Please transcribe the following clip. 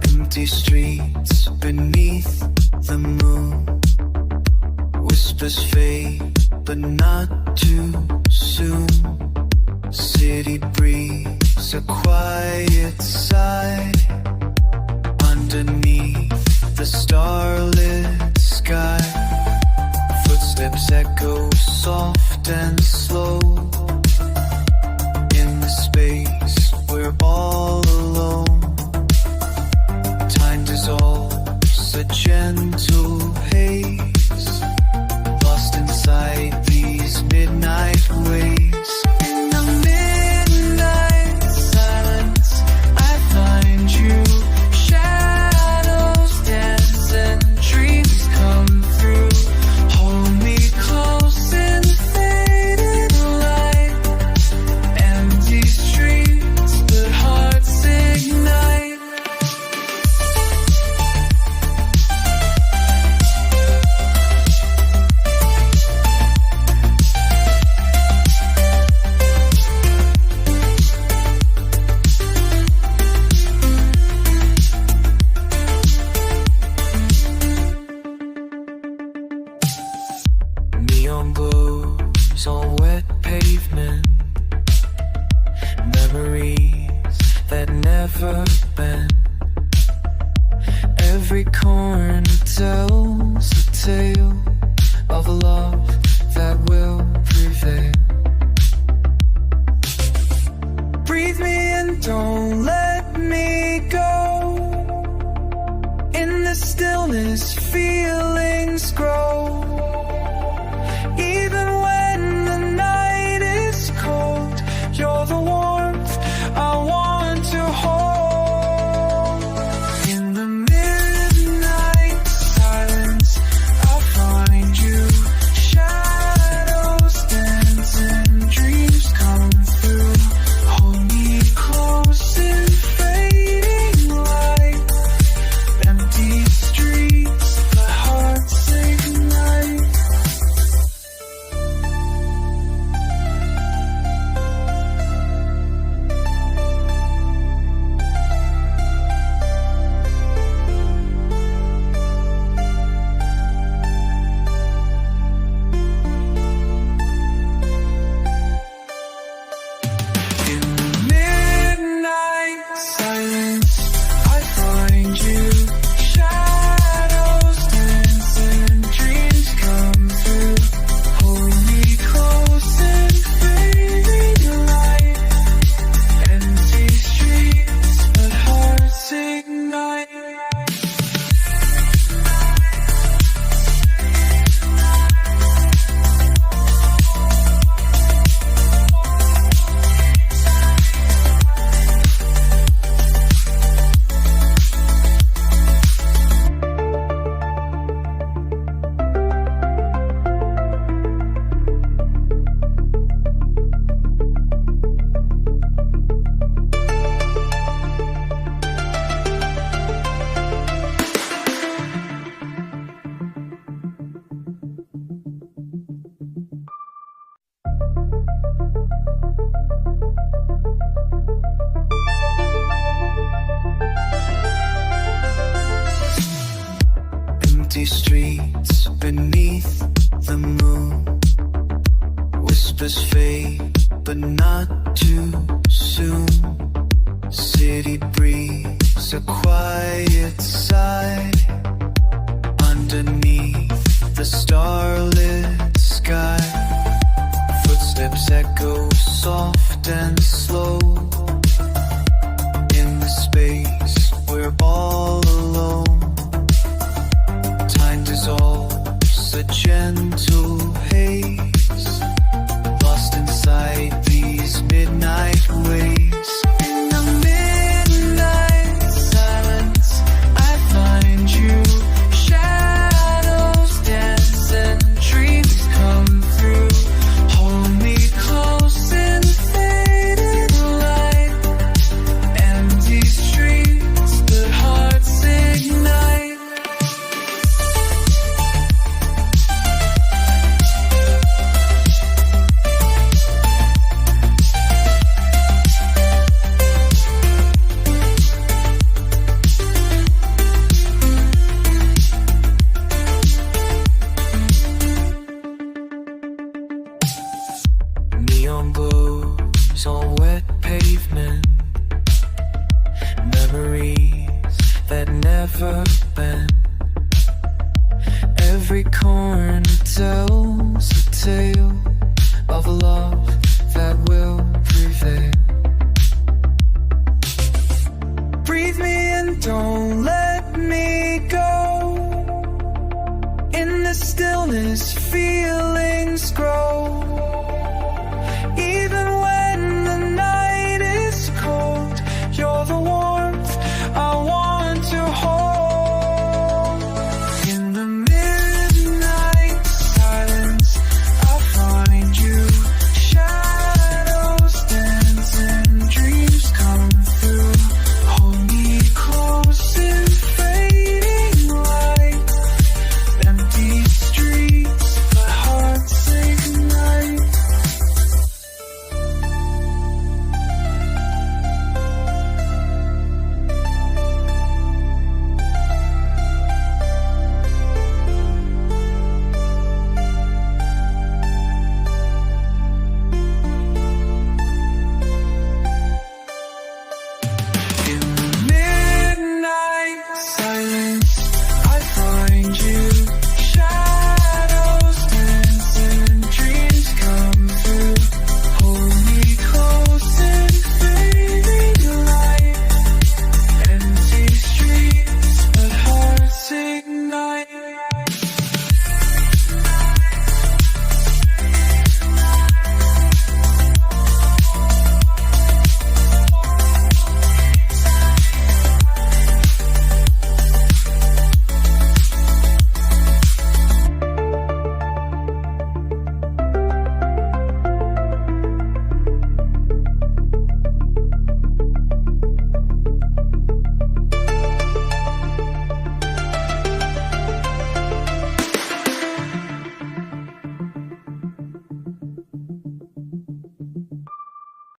Empty streets beneath the moon. Whispers fade, but not too soon. City breathes a quiet sigh underneath the starlit sky. Footsteps echo soft and slow. In the space we're all alone. Time dissolves a gentle haze, lost inside these midnight waves. In the midnight silence I find you. Shadows dance and dreams come through. Hold me close in faded light. Empty streets but hearts ignite. Neon glows on wet pavement. Memories that never bend. Every corner tells a tale of a love that will prevail. Breathe me in, don't let me go. In the stillness, feelings grow. Even when the night is cold, you're the warmth I want to hold. In the midnight silence, I'll find you. Shadows dance and dreams come through. Hold me close in fading light. Empty streets, but hearts ignite. In the midnight silence, I find you. Shadows dance and dreams come through. Hold me close in fading light. Empty streets, but hearts ignite. Empty streets beneath the moon. Whispers fade, but not too soon. City breathes a quiet sigh underneath the starlit sky. Footsteps echo soft and slow. In the space we're all alone. Time dissolves a gentle haze, lost inside these midnight waves. In the midnight silence, I find you. Shadows dance and dreams come through. Hold me close in faded light. Empty streets, but hearts ignite. every corner tells a tale of a love that will prevail. Breathe me in, don't let me go. In the stillness, feel